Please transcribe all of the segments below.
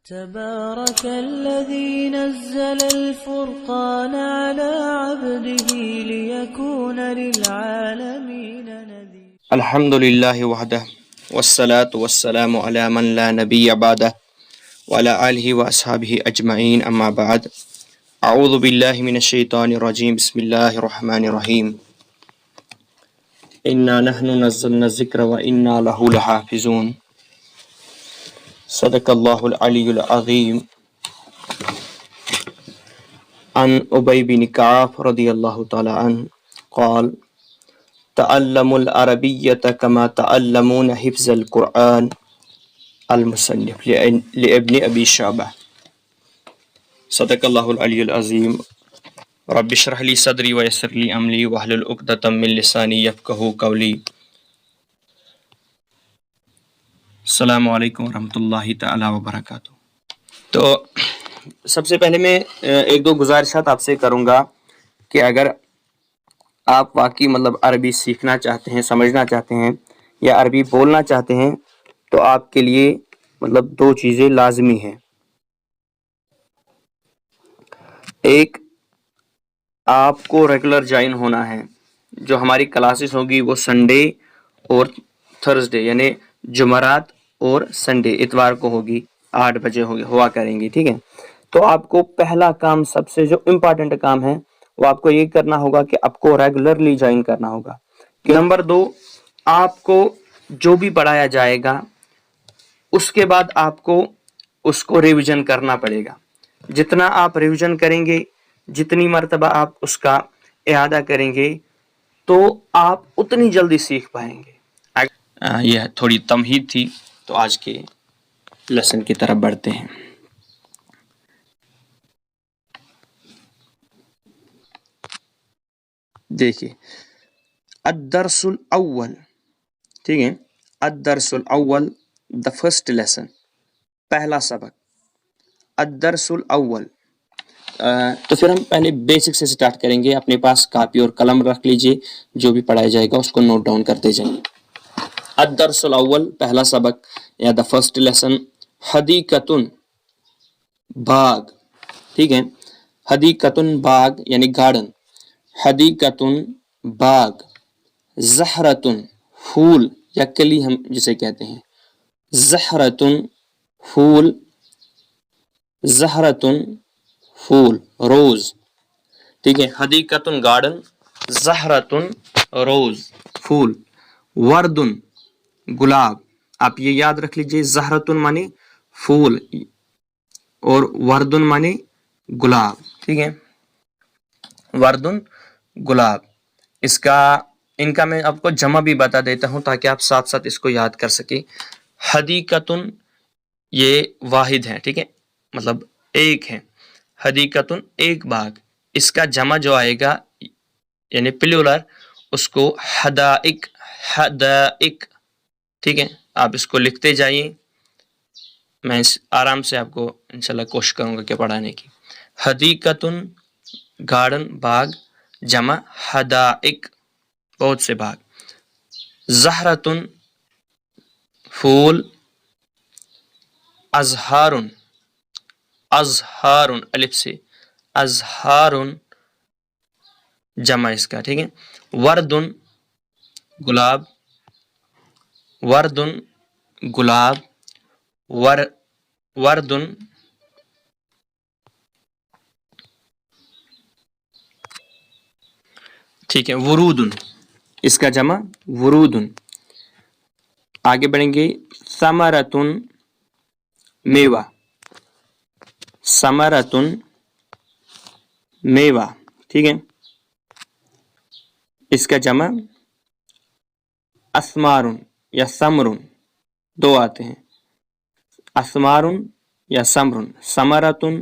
تبارك الذي نزل الفرقان على عبده ليكون للعالمين نذيرا. الحمد لله وحده والصلاة والسلام على من لا نبي بعده وعلى آله وأصحابه أجمعين أما بعد. أعوذ بالله من الشيطان الرجيم. بسم الله الرحمن الرحيم. إنا نحن نزلنا الذكر وإنا له لحافظون. صدق الله العلي العظيم. عن أبي بن كعب رضي الله تعالى عنه قال: تعلموا العربية كما تعلمون حفظ القرآن. المصنف لابن أبي شعبة. صدق الله العلي العظيم. رب اشرح لي صدري ويسر لي أمري واحلل عقدة من لساني يفقهوا قولي. السلام علیکم ورحمۃ اللہ تعالی وبرکاتہ. تو سب سے پہلے میں ایک دو گزارشات آپ سے کروں گا کہ اگر آپ واقعی عربی سیکھنا چاہتے ہیں، سمجھنا چاہتے ہیں یا عربی بولنا چاہتے ہیں تو آپ کے لیے دو چیزیں لازمی ہیں. ایک، آپ کو ریگولر جوائن ہونا ہے. جو ہماری کلاسز ہوگی وہ سنڈے اور تھرسڈے یعنی جمعرات اور سنڈے اتوار کو ہوگی، 8 بجے ہوا کریں گی. ٹھیک ہے، تو آپ کو پہلا کام، سب سے جو امپورٹنٹ کام ہے وہ آپ کو یہ کرنا ہوگا کہ آپ کو ریگولرلی جوائن کرنا ہوگا. نمبر 2، آپ کو جو بھی پڑھایا جائے گا اس کے بعد آپ کو اس کو ریویژن کرنا پڑے گا. جتنا آپ ریویژن کریں گے، جتنی مرتبہ آپ اس کا اعادہ کریں گے تو آپ اتنی جلدی سیکھ پائیں گے. یہ تھوڑی تمہید تھی، تو آج کے لیسن کی طرف بڑھتے ہیں. دیکھیے، الدرس الاول، ٹھیک ہے، الدرس الاول دا فرسٹ لیسن، پہلا سبق، الدرس الاول. تو پھر ہم پہلے بیسک سے سٹارٹ کریں گے. اپنے پاس کاپی اور قلم رکھ لیجئے، جو بھی پڑھایا جائے گا اس کو نوٹ ڈاؤن کرتے جائیں. الدرس الاول، پہلا سبق یا دا فرسٹ لیسن، حدیقتن، باغ. ٹھیک ہے، حدیقتن باغ یعنی گارڈن، حدیقتن باغ، زہرتن پھول یا کلی ہم جسے کہتے ہیں، زہرتن پھول، زہرتن پھول، روز. ٹھیک ہے، حدیقتن گارڈن، زہرتن روز پھول، وردن گلاب. آپ یہ یاد رکھ لیجئے، زہرتن مانے پھول اور وردن مانے گلاب. ٹھیک ہے، وردن گلاب. ان کا میں آپ کو جمع بھی بتا دیتا ہوں تاکہ آپ ساتھ ساتھ اس کو یاد کر سکیں. حدیقتن یہ واحد ہے، ٹھیک ہے، ایک ہے. حدیقتن ایک باغ. اس کا جمع جو آئے گا یعنی پلورل، اس کو حدائق، حدائق. ٹھیک ہے، آپ اس کو لکھتے جائیے، میں آرام سے آپ کو انشاءاللہ کوشش کروں گا کہ پڑھانے کی. حدیقتن گارڈن، باغ، جمع حدائق بہت سے باغ. زہرتن پھول، ازہارن، ازہارن الف سے، ازہارن جمع اس کا. ٹھیک ہے، وردن گلاب، وردن گلاب، وردن ٹھیک ہے، ورودن اس کا جمع ورودن. آگے بڑھیں گے، ثمرتن میوہ، ثمرتن میوہ. ٹھیک ہے، اس کا جمع اسمارن یا ثمرن، دو آتے ہیں، اسمارن یا ثمرن. ثمرتن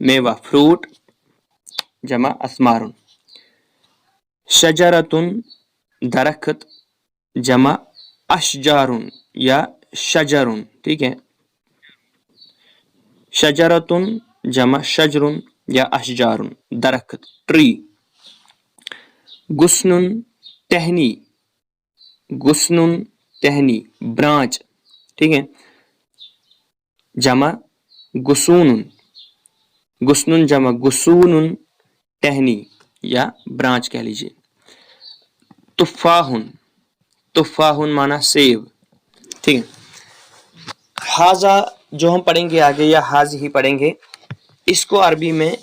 میوہ، فروٹ، جمع اسمارن. شجرتن درخت، جمع اشجارن یا شجرن. ٹھیک ہے، شجرتن جمع شجرن یا اشجارن، درخت، ٹری. غصن ٹہنی، غصن ٹہنی، برانچ. ٹھیک ہے، جمع गुसून, गुस्नुन जमा गुसून टहनी या ब्रांच कह लीजिए। तुफाहुन, तुफाहुन माना सेब, ठीक है। हाजा जो हम पढ़ेंगे आगे या हाज ही पढ़ेंगे, इसको अरबी में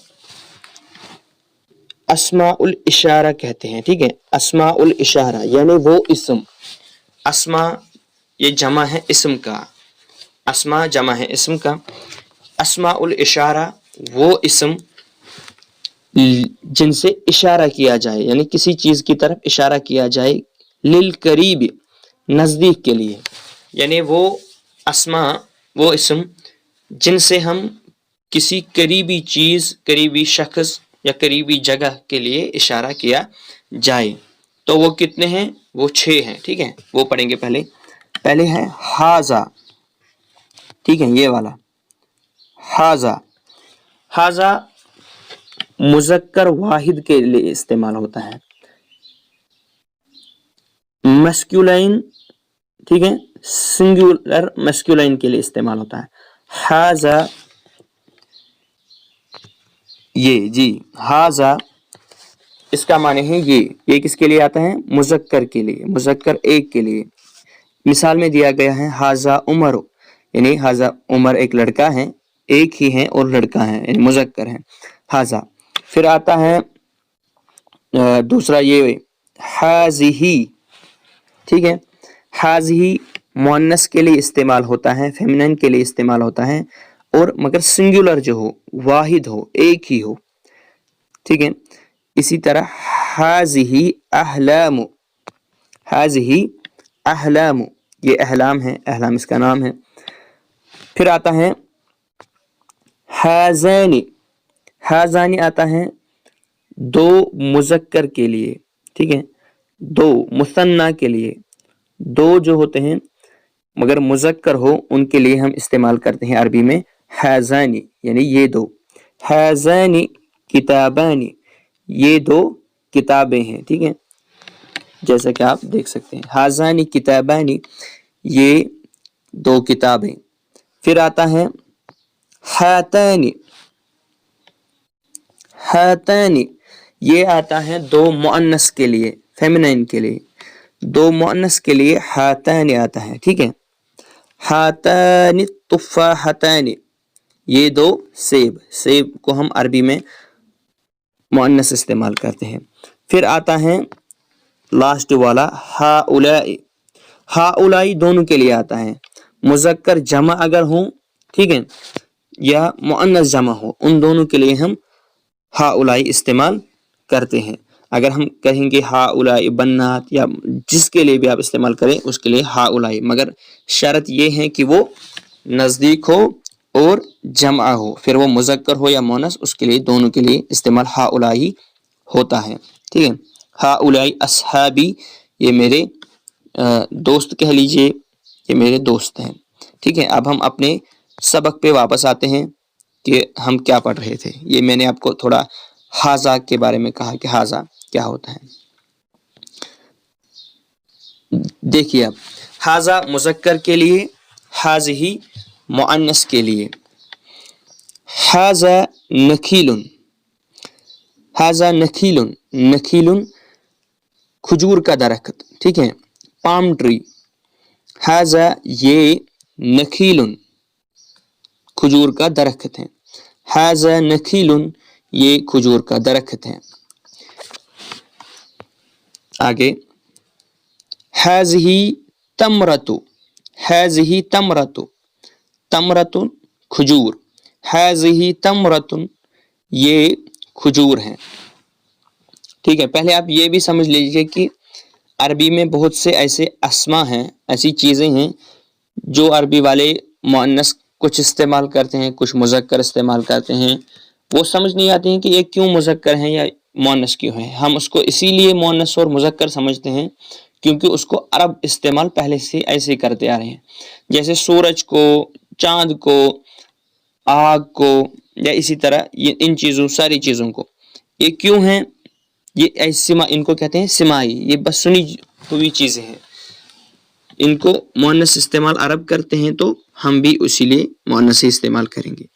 अस्माउल इशारा कहते हैं, ठीक है। अस्माउल इशारा यानी वो इस्म, अस्मा ये जमा है इस्म का, अस्मा जमा है इस्म का, अस्माउल इशारा वो इस्म जिनसे इशारा किया जाए, यानी किसी चीज की तरफ इशारा किया जाए, लिल करीब नजदीक के लिए, यानी वो अस्मा वो इस्म जिनसे हम किसी करीबी चीज, करीबी शख्स या करीबी जगह के लिए इशारा किया जाए। तो वो कितने हैं? वो 6 हैं, ठीक है। वो पढ़ेंगे पहले। पहले है हाजा, ठीक है, ये वाला हाजा। हाजा मुज़क्कर वाहिद के लिए इस्तेमाल होता है, मस्कुलाइन, ठीक है, सिंगुलर मस्कुलाइन के लिए इस्तेमाल होता है। हाजा ये जी, हाजा इसका माने है ये किसके लिए आता है? मुज़क्कर के लिए, मुज़क्कर एक के लिए। मिसाल में दिया गया है हाजा उमर, यानी हाजा उमर एक लड़का है, एक ही है और लड़का है, यानी मुज़क्कर है हाजा। फिर आता है दूसरा ये हाज़िही, ठीक है। हाज़िही मुअन्नस के लिए इस्तेमाल होता है, फेमिनिन के लिए इस्तेमाल होता है, और मगर सिंगुलर जो हो, वाहिद हो, एक ही हो, ठीक है। इसी तरह हाज़िही अहलामु, हाज़िही अहलामु ये अहलाम है, अहलाम इसका नाम है। फिर आता है हाज़ानी, हाज़ानी आता है दो मुज़क्कर के लिए, ठीक है, दो मुसन्ना के लिए, दो जो होते हैं मगर मुज़क्कर हो उनके लिए हम इस्तेमाल करते हैं अरबी में हाज़ानी, यानी ये दो। हाज़ानी किताबानी, ये दो किताबें हैं, ठीक है, जैसा कि आप देख सकते हैं। हाज़ानी किताबानी ये दो किताबें। फिर आता है हातानी, हातानी ये आता है दो मुअन्नस के लिए, फेमिनाइन के लिए, दो मुअन्नस के लिए हातानी आता है, ठीक है। हातानी तुफ़ाहतानी ये दो सेब, सेब को हम अरबी में मुअन्नस इस्तेमाल करते हैं। फिर आता है लास्ट वाला हाउलाई, हाउलाई दोनों के लिए आता है, मुज़क्कर जमा अगर हो, ठीक है, या मुअन्नस जमा हो, उन दोनों के लिए हम हाउलाई इस्तेमाल करते हैं। अगर हम कहेंगे हाउलाई बन्नात या जिसके लिए भी आप इस्तेमाल करें उसके लिए हाउलाई, मगर शर्त ये है कि वो नज़दीक हो और जमा हो, फिर वो मुज़क्कर हो या मुअन्नस, उसके लिए दोनों के लिए इस्तेमाल हाउलाई होता है, ठीक है। हाउलाई अस्हाबी ये मेरे दोस्त कह लीजिए, ये मेरे दोस्त हैं, ठीक है। अब हम अपने सबक पे वापस आते हैं कि हम क्या पढ़ रहे थे। ये मैंने आपको थोड़ा हाजा के बारे में कहा कि हाजा क्या होता है। देखिए अब हाजा मुज़क्कर के लिए, हाज़िही मुअन्नस के लिए। हाजा नखीलुन, हाजा नखीलुन, नखीलुन खजूर का दरख्त, ठीक है, पाम ट्री। हाजा ये नखीलुन खजूर का दरख्त है, हाजा नखीलुन ये खजूर का दरख्त है। आगे हाज़िही तमरतु, हाज़िही तमरतु, तमरतुन खजूर, हाज़िही तमरतुन ये खजूर है, ठीक है। पहले आप ये भी समझ लीजिए कि अरबी में बहुत से ऐसे अस्मा हैं, ऐसी चीज़ें हैं जो अरबी वाले मुअन्नस कुछ इस्तेमाल करते हैं, कुछ मुज़क्कर इस्तेमाल करते हैं। वो समझ नहीं आती हैं कि ये क्यों मुज़क्कर हैं या मुअन्नस क्यों है। हम उसको इसीलिए मुअन्नस और मुज़क्कर समझते हैं क्योंकि उसको अरब इस्तेमाल पहले से ऐसे करते आ रहे हैं, जैसे सूरज को, चाँद को, आग को, या इसी तरह ये इन चीज़ों, सारी चीज़ों को। ये क्यों हैं? ये ऐसी इनको कहते हैं सिमाई, ये बस सुनी हुई चीज़ें हैं। इनको मुअन्नस इस्तेमाल अरब करते हैं तो हम भी उसी लिए मुअन्नस ही इस्तेमाल करेंगे।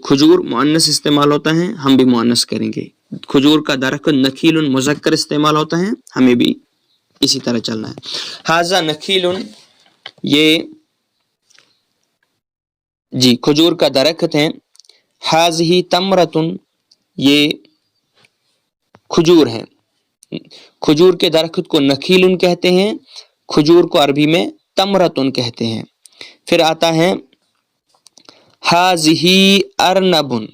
खजूर मुअन्नस इस्तेमाल होता है, हम भी मुअन्नस करेंगे। खजूर का दरख्त नखीलुन मुज़क्कर इस्तेमाल होता है, हमें भी इसी तरह चलना है। हाजा नखीलुन, ये जी खजूर का दरख्त है। हाज़ही तमरतुन, ये खजूर है। खजूर के दरख्त को नखीलुन कहते हैं, खजूर को अरबी में तमरतुन कहते हैं। फिर आता है हाज़ही अरनबुन,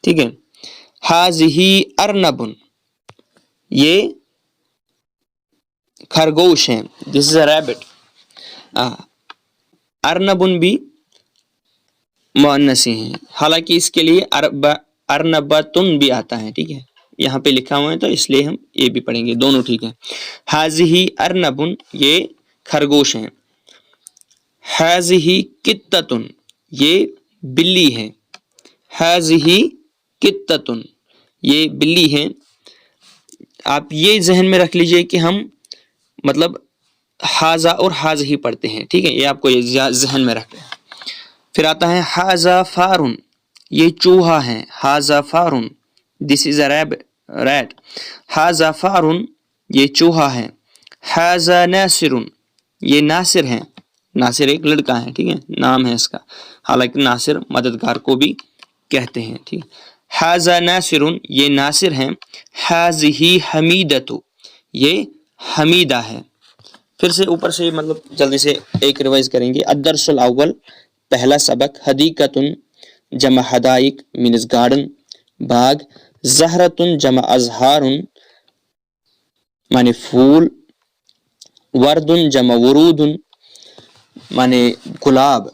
ठीक है, हाज़ही अरनबुन, ये खरगोश है। This is a rabbit. अरनबुन भी मुअन्नस हैं, हालांकि इसके लिए अरनबतुन भी आता है, ठीक है, यहाँ पे लिखा हुआ है तो इसलिए हम ये भी पढ़ेंगे, दोनों ठीक है। हाज़ही अरनबुन, ये खरगोश हैं। हाज़ही कित्ततुन, ये बिल्ली है। हाज़ही कित्ततुन, ये बिल्ली है। आप ये जहन में रख लीजिए कि हम मतलब हाजा और हाज़ही पढ़ते हैं, ठीक है, ये आपको ये जहन में रख लें। फिर आता है हाजा फारुन, ये चूहा है। हाजा फारुन, दिस इज अ रैट। हाजा फारुन, ये चूहा है। हाजा नासिरुन, ये नासिर है। नासिर एक लड़का है, ठीक है, नाम है इसका, हालांकि नासिर मददगार को भी कहते हैं, ठीक है। हाजा नासिरुन, ये नासिर है। हाज़ही हमीदतु, ये हमीदा है। फिर से ऊपर से मतलब जल्दी से एक रिवाइज करेंगे। अद्दरसुल अव्वल, पहला सबक। हदीकतुन जमा हदाइक मीन्स गार्डन, बाग। ज़हरतुन जमा अज़हारुन माने फूल। वर्दुन जमा वरूदुन माने गुलाब।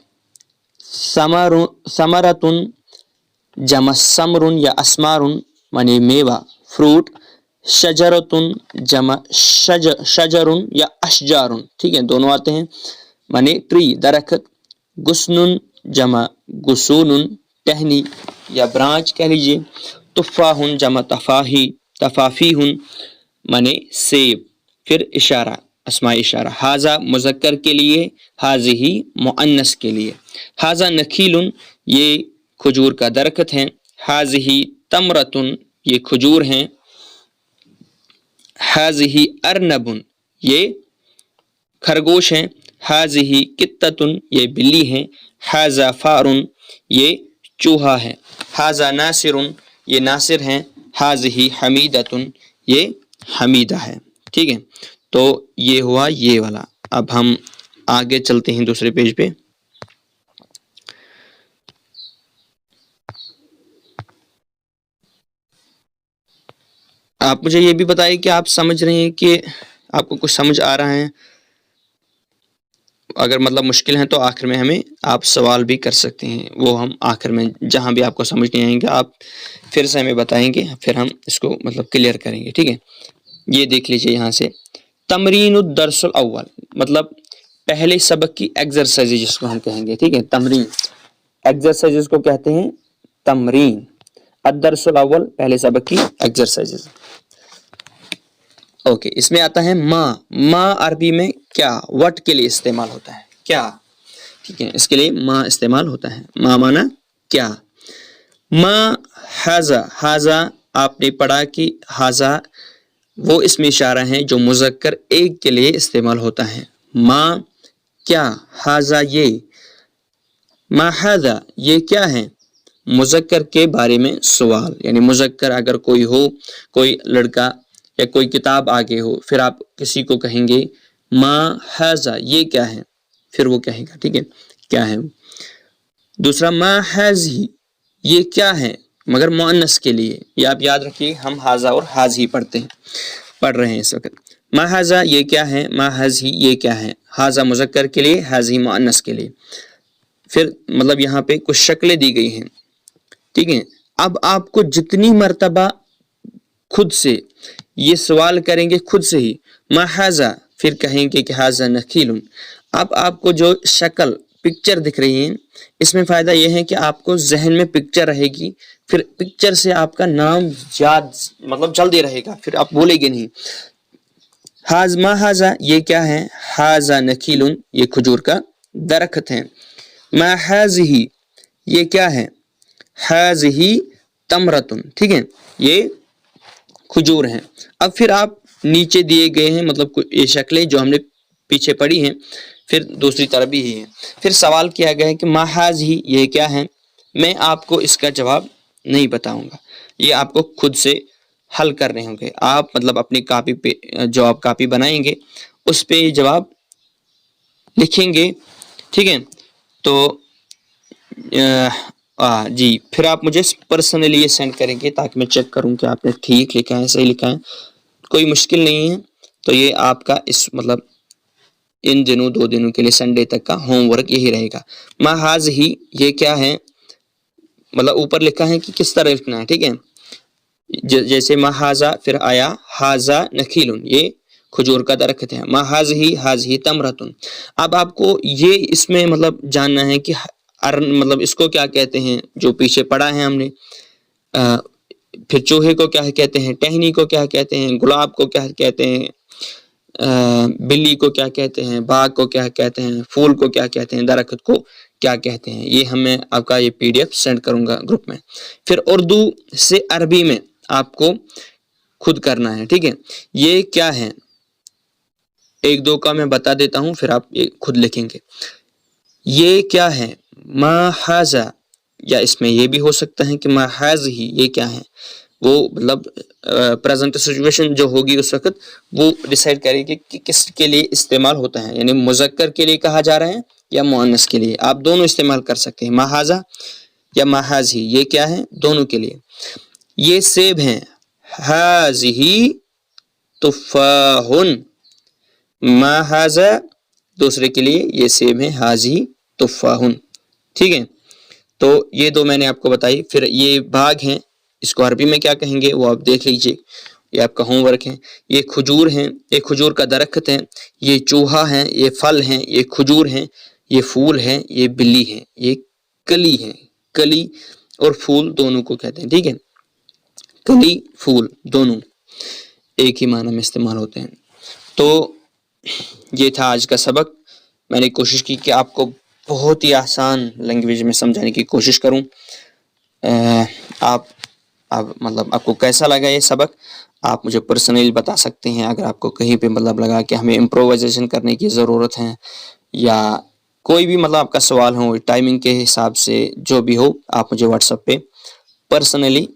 समरतुन जमा समरुन या अस्मारुन माने मेवा, फ्रूट। शजरतुन जमा शजरुन या अशजारुन, ठीक है, दोनों आते हैं, माने ट्री, दरख्त। गुस्नुन जमा गुसूनुन, टहनी या ब्रांच कह लीजिए। तुफ़ाहुन जमा तफाही, तफाफीहुन माने सेब। फिर इशारा, अस्माए इशारा। हाजा मुज़क्कर के लिए, हाज़ही मुअन्नस के लिए। हाजा नखीलुन, ये खजूर का दरख्त है। हाज़ही तमरतुन, ये खजूर हैं। हाज़ही अरनबुन, ये खरगोश हैं। हाज़ही कित्ततुन, ये बिल्ली हैं। हाज़ा फारुन, ये चूहा है। हाज़ा नासिरुन, ये नासिर हैं। हाज़ही हमीदतुन, ये हमीदा है, ठीक है। तो ये हुआ ये वाला। अब हम आगे चलते हैं दूसरे पेज पे। आप मुझे ये भी बताइए कि आप समझ रहे हैं कि आपको कुछ समझ आ रहा है। अगर मतलब मुश्किल है तो आखिर में हमें आप सवाल भी कर सकते हैं, वो हम आखिर में जहां भी आपको समझ नहीं आएंगे आप फिर से हमें बताएंगे, फिर हम इसको मतलब क्लियर करेंगे, ठीक है। ये देख लीजिए यहाँ से, तमरीनुद दरसुल अव्वल मतलब पहले सबक की एक्सरसाइज जिसको हम कहेंगे, ठीक है। तमरीन एक्सरसाइजेस को कहते हैं तमरीन। अद-दरसुल अव्वल पहले सबक की एक्सरसाइजेस। ओके, इसमें आता है माँ। माँ अरबी में क्या, व्हाट के लिए इस्तेमाल होता है, क्या, ठीक है, इसके लिए माँ इस्तेमाल होता है। माँ माना क्या। माँ हाजा, हाजा आपने पढ़ा कि हाजा वो इसमें इशारा है जो मुज़क्कर एक के लिए इस्तेमाल होता है। माँ क्या, हाजा ये। मा हाजा ये क्या है, मुज़क्कर के बारे में सवाल, यानी मुज़क्कर अगर कोई हो, कोई लड़का या कोई किताब आगे हो, फिर आप किसी को कहेंगे मा हाजा ये क्या है, फिर वो कहेगा, ठीक है, क्या है। दूसरा मा हाज़ी ये क्या है, मगर मुअन्नस के लिए। ये आप याद रखिए, हम हाजा और हाज़ी पढ़ रहे हैं इस वक्त। मा हाजा ये क्या है, मा हाज़ी ये क्या है। हाजा मुज़क्कर के लिए, हाज़ी मुअन्नस के लिए। फिर मतलब यहाँ पे कुछ शक्लें दी गई हैं, ठीक है। अब आपको जितनी मर्तबा खुद से ये सवाल करेंगे, खुद से ही मा हाजा, फिर कहेंगे कि हाजा नखीलुन। अब आपको जो शक्ल पिक्चर दिख रही है, इसमें फ़ायदा यह है कि आपको जहन में पिक्चर रहेगी, फिर पिक्चर से आपका नाम याद मतलब जल्दी रहेगा, फिर आप बोलेंगे नहीं। मा हाजा ये क्या है, हाजा नखीलुन ये खजूर का درخت ہیں. ما هذه یہ کیا ہے؟ هذه تمرتن، ٹھیک ہے، یہ کھجور ہیں. اب پھر آپ نیچے دیے گئے ہیں مطلب یہ شکلیں جو ہم نے پیچھے پڑھی ہیں پھر دوسری طرف بھی ہیں. پھر سوال کیا گیا ہے کہ ما هذه یہ کیا ہے؟ میں آپ کو اس کا جواب نہیں بتاؤں گا، یہ آپ کو خود سے حل کرنے ہوں گے. آپ مطلب اپنی کاپی پہ جو آپ کاپی بنائیں گے اس پہ جواب لکھیں گے، ٹھیک ہے. تو جی پھر آپ مجھے پرسنلی یہ سینڈ کریں گے تاکہ میں چیک کروں کہ آپ نے ٹھیک لکھا ہے، صحیح لکھا ہے. کوئی مشکل نہیں ہے. تو یہ آپ کا اس مطلب ان دنوں 2 دنوں کے لیے سنڈے تک کا ہوم ورک یہی رہے گا. ما هذه یہ کیا ہے؟ مطلب اوپر لکھا ہے کہ کس طرح لکھنا ہے، ٹھیک ہے. جیسے ما هذا پھر آیا هذا نخیل، یہ کھجور کا درخت ہے. ما هذه تمرتن. اب آپ کو یہ اس میں مطلب جاننا ہے کہ مطلب اس کو کیا کہتے ہیں، جو پیچھے پڑھا ہے ہم نے. پھر چوہے کو کیا کہتے ہیں، ٹہنی کو کیا کہتے ہیں، گلاب کو کیا کہتے ہیں، بلی کو کیا کہتے ہیں، باغ کو کیا کہتے ہیں، پھول کو کیا کہتے ہیں، درخت کو کیا کہتے ہیں. یہ ہمیں آپ کا یہ PDF سینڈ کروں گا گروپ میں. پھر اردو سے عربی میں آپ کو خود کرنا ہے، ٹھیک ہے. یہ کیا ہے 1-2 کا میں بتا دیتا ہوں پھر آپ یہ خود لکھیں گے. یہ کیا ہے؟ ما هذا، یا اس میں یہ بھی ہو سکتا ہے کہ ما هذه یہ کیا ہے. وہ مطلب پریزنٹ سچویشن جو ہوگی اس وقت وہ ڈیسائیڈ کرے گی کہ کس کے لیے استعمال ہوتا ہے، یعنی مذکر کے لیے کہا جا رہا ہے یا مؤنث کے لیے. آپ دونوں استعمال کر سکتے ہیں، ما هذا یا ما هذه یہ کیا ہے، دونوں کے لیے. یہ سیب ہیں، هذه تفاح. ما هذا دوسرے کے لیے یہ سیب ہیں، هذه تفاح، ٹھیک ہے. تو یہ 2 میں نے آپ کو بتائی. پھر یہ باغ ہیں، اس کو عربی میں کیا کہیں گے وہ آپ دیکھ لیجئے، یہ آپ کا ہوم ورک ہے. یہ کھجور ہیں، یہ کھجور کا درخت ہے. یہ چوہا ہے، یہ پھل ہیں، یہ کھجور ہیں، یہ پھول ہیں، یہ بلی ہیں، یہ کلی ہے. کلی اور پھول دونوں کو کہتے ہیں، ٹھیک ہے. کلی پھول دونوں ایک ہی معنی میں استعمال ہوتے ہیں. تو یہ تھا آج کا سبق. میں نے کوشش کی کہ آپ کو بہت ہی آسان لینگویج میں سمجھانے کی کوشش کروں. آپ مطلب آپ کو کیسا لگا یہ سبق آپ مجھے پرسنلی بتا سکتے ہیں. اگر آپ کو کہیں پہ مطلب لگا کہ ہمیں امپرووائزیشن کرنے کی ضرورت ہے یا کوئی بھی مطلب آپ کا سوال ہو ٹائمنگ کے حساب سے جو بھی ہو، آپ مجھے واٹس ایپ پہ پرسنلی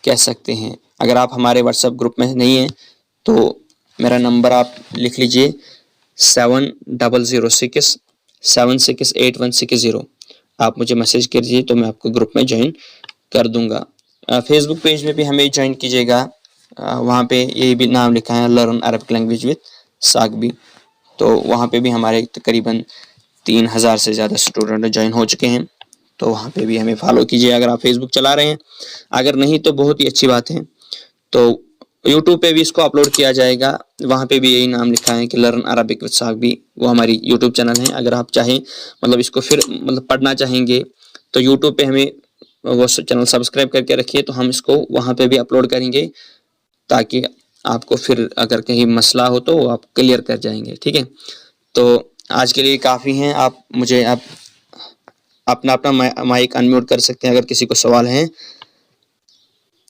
کہہ سکتے ہیں. اگر آپ ہمارے واٹس ایپ گروپ میں نہیں ہیں تو میرا نمبر آپ لکھ لیجئے 7006768160. آپ مجھے میسیج کیجیے تو میں آپ کو گروپ میں جوائن کر دوں گا. فیس بک پیج میں بھی ہمیں جوائن کیجیے گا، وہاں پہ یہی بھی نام لکھا ہے لرن عربک لینگویج وتھ ساغبی. تو وہاں پہ بھی ہمارے تقریباً 3000 سے زیادہ اسٹوڈنٹ جوائن ہو چکے ہیں. تو وہاں پہ بھی ہمیں فالو کیجیے اگر آپ فیس بک چلا رہے ہیں. اگر نہیں تو بہت ہی اچھی بات ہے. تو یوٹیوب پہ بھی اس کو اپلوڈ کیا جائے گا، وہاں پہ بھی یہی نام لکھا ہے کہ لرن عربک وتھ ساغبی. وہ ہماری یوٹیوب چینل ہے. اگر آپ چاہیں مطلب اس کو پھر مطلب پڑھنا چاہیں گے تو یوٹیوب پہ ہمیں وہ چینل سبسکرائب کر کے رکھیے، تو ہم اس کو وہاں پہ بھی اپلوڈ کریں گے تاکہ آپ کو پھر اگر کہیں مسئلہ ہو تو وہ آپ کلیئر کر جائیں گے، ٹھیک ہے. تو آج کے لیے کافی ہیں. آپ مجھے اپنا مائک انمیوٹ کر سکتے ہیں اگر کسی کو سوال ہیں